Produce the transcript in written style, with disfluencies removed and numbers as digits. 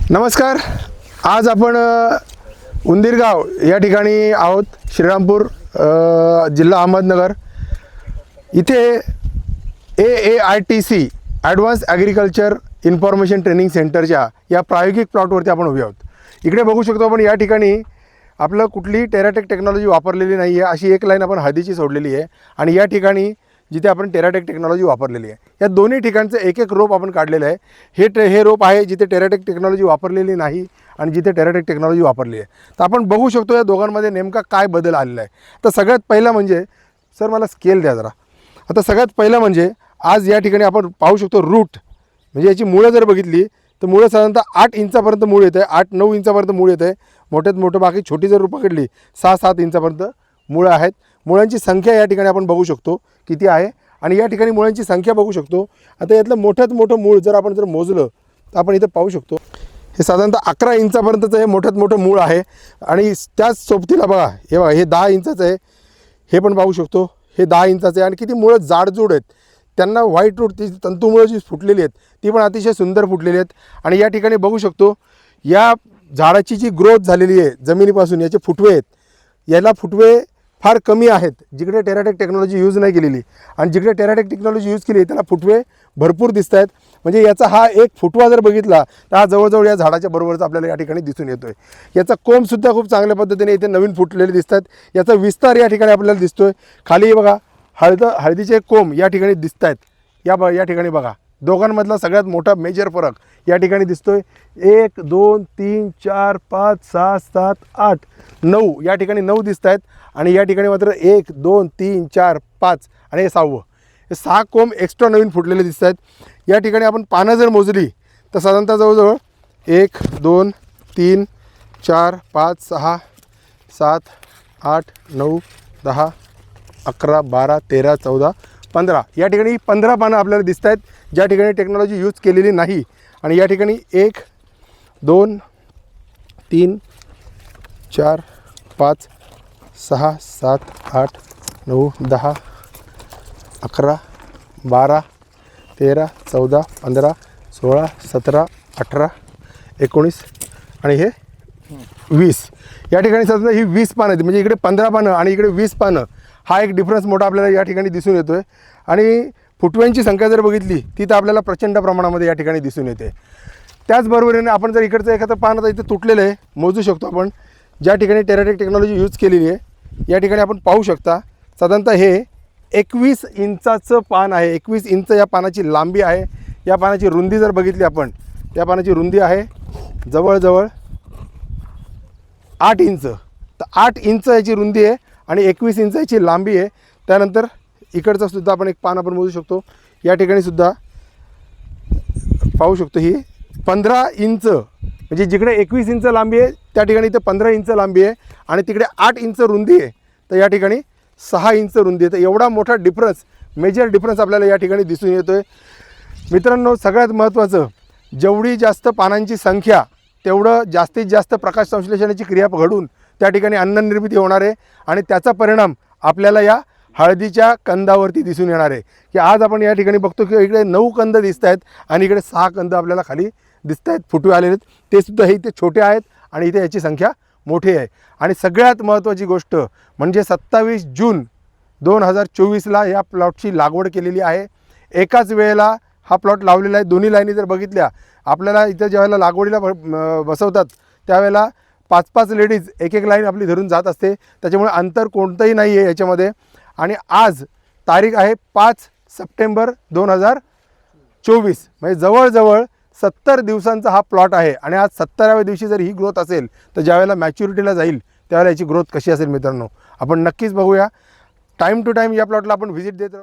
नमस्कार. आज आपण उंदीरगाव या ठिकाणी आहोत. श्रीरामपूर जिल्हा अहमदनगर इथे AAITC advance agriculture information training सेंटरच्या या प्रायोगिक प्लॉटवरती आपण उभे आहोत. इकडे बघू शकतो आपण या ठिकाणी आपलं कुठलीही टेराटेक टेक्नॉलॉजी वापरलेली नाही आहे अशी एक लाईन आपण हळदीची सोडलेली आहे. आणि या ठिकाणी जिथे आपण टेराटेक टेक्नॉलॉजी वापरलेली आहे या दोन्ही ठिकाणचं एक एक रोप आपण काढलेलं आहे. हे रोप आहे जिथे टेराटेक टेक्नॉलॉजी वापरलेली नाही आणि जिथे टेराटेक टेक्नॉलॉजी वापरली आहे. तर आपण बघू शकतो या दोघांमध्ये नेमका काय बदल आलेला आहे. तर सगळ्यात पहिला म्हणजे सर मला स्केल द्या जरा. आता सगळ्यात पहिला म्हणजे आज या ठिकाणी आपण पाहू शकतो रूट म्हणजे याची मुळं जर बघितली तर मुळं साधारणतः 8 इंचापर्यंत मूळ येतं आहे. 8-9 इंचापर्यंत मूळ येतं आहे. मोठ्यात मोठं बाकी छोटी जर रूप पकडली 6-7 इंचापर्यंत मुळं आहेत. मुळांची संख्या या ठिकाणी आपण बघू शकतो किती आहे आणि या ठिकाणी मुळांची संख्या बघू शकतो. आता यातलं मोठ्यात मोठं मूळ जर आपण मोजलं तर आपण इथं पाहू शकतो हे साधारणतः 11 इंचापर्यंतचं हे मोठ्यात मोठं मूळ आहे. आणि त्याच सोबतीला बघा हे 10 इंचाचं आहे. हे पण पाहू शकतो हे 10 इंचाचं आहे. आणि किती मुळं जाडजूड आहेत. त्यांना व्हाईट रूट ती तंतुमुळं जी फुटलेली आहेत ती पण अतिशय सुंदर फुटलेली आहेत. आणि या ठिकाणी बघू शकतो या झाडाची जी ग्रोथ झालेली आहे जमिनीपासून याचे फुटवे आहेत. याला फुटवे फार कमी आहेत जिकडे टेराटेक टेक्नॉलॉजी यूज नाही केलेली. आणि जिकडे टेराटेक टेक्नॉलॉजी यूज केली त्याला फुटवे भरपूर दिसत आहेत. म्हणजे याचा हा एक फुटवा जर बघितला तर हा जवळजवळ या झाडाच्या बरोबरच आपल्याला या ठिकाणी दिसून येतो आहे. याचा कोंबसुद्धा खूप चांगल्या पद्धतीने इथे नवीन फुटलेले दिसत आहेत. याचा विस्तार या ठिकाणी आपल्याला दिसतो आहे. खाली बघा हळदीचे कोंब या ठिकाणी दिसत आहेत. या ठिकाणी बघा दोघांमधला सगळ्यात मोठा मेजर फरक या ठिकाणी दिसतोय. 1 2 3 4 5 6 7 8 9 या ठिकाणी 9 दिसत आहेत. आणि या ठिकाणी मात्र 1 2 3 4 5 आणि हे 6वं हे 6 कोंब एक्स्ट्रा नवीन फुटलेले दिसत आहेत. या ठिकाणी आपण पानं जर मोजली तर साधारणतः जवळजवळ 1 2 3 4 5 6 7 8 9 10 11 12 13 14 15 या ठिकाणी 15 पानं आपल्याला दिसत आहेत ज्या ठिकाणी टेक्नॉलॉजी यूज केलेली नाही. आणि या ठिकाणी 1 2 3 4 5 6 7 8 9 10 11 12 13 14 15 16 17 18 19 आणि हे 20 या ठिकाणी साधारण ही 20 पानं आहेत. म्हणजे इकडे 15 पानं आणि इकडे 20 पानं हा एक डिफरन्स मोठा आपल्याला या ठिकाणी दिसून येतो आहे. आणि फुटव्यांची संख्या जर बघितली ती तर आपल्याला प्रचंड प्रमाणामध्ये या ठिकाणी दिसून येते. त्याचबरोबरीने आपण जर इकडचं एखादं पान आता इथे तुटलेलं आहे मोजू शकतो आपण ज्या ठिकाणी टेराटेक टेक्नॉलॉजी यूज केलेली आहे. या ठिकाणी आपण पाहू शकता साधारणतः हे 21 इंचाचं पान आहे. 21 इंच या पानाची लांबी आहे. या पानाची रुंदी जर बघितली आपण या पानाची रुंदी आहे जवळजवळ 8 इंच. तर 8 इंच याची रुंदी आहे आणि 21 इंच याची लांबी आहे. त्यानंतर इकडचं सुद्धा आपण एक पान आपण मोजू शकतो. या ठिकाणी सुद्धा पाहू शकतो ही 15 इंच म्हणजे जिकडे 21 इंच लांबी आहे त्या ठिकाणी इथे 15 इंच लांबी आहे. आणि तिकडे 8 इंच रुंदी आहे तर या ठिकाणी 6 इंच रुंदी आहे. तर एवढा मोठा डिफरन्स मेजर डिफरन्स आपल्याला या ठिकाणी दिसून येतो आहे. मित्रांनो सगळ्यात महत्त्वाचं जेवढी जास्त पानांची संख्या तेवढं जास्तीत जास्त प्रकाश संश्लेषणाची क्रिया घडून त्या ठिकाणी अन्न निर्मिती होणार आहे. आणि त्याचा परिणाम आपल्याला या हळदीच्या कंदावरती दिसून येणार आहे. की आज आपण या ठिकाणी बघतो की इकडे 9 कंद दिसत आहेत आणि इकडे 6 कंद आपल्याला खाली दिसत आहेत फुटवे आलेले आहेत. ते सुद्धा हे इथे छोटे आहेत आणि इथे याची संख्या मोठी आहे. आणि सगळ्यात महत्त्वाची गोष्ट म्हणजे 27 जून 2024ला या प्लॉटची लागवड केलेली आहे. एकाच वेळेला हा प्लॉट लावलेला आहे. दोन्ही लाईनी जर बघितल्या आपल्याला इथं ज्यावेळेला लागवडीला बसवतात त्यावेळेला 5-5 लेडीज एक लाईन आपली धरून जात असते. त्याच्यामुळे अंतर कोणतंही नाही आहे याच्यामध्ये. आणि आज तारीख आहे 5 सप्टेंबर 2024 म्हणजे जवळजवळ 70 दिवसांचा हा प्लॉट आहे. आणि आज 70व्या दिवशी जर ही ग्रोथ असेल तर ज्यावेळेला मॅच्युरिटीला जाईल त्यावेळेला याची ग्रोथ कशी असेल मित्रांनो आपण नक्कीच बघूया. टाईम टू टाईम या प्लॉटला आपण व्हिजिट देत राहू.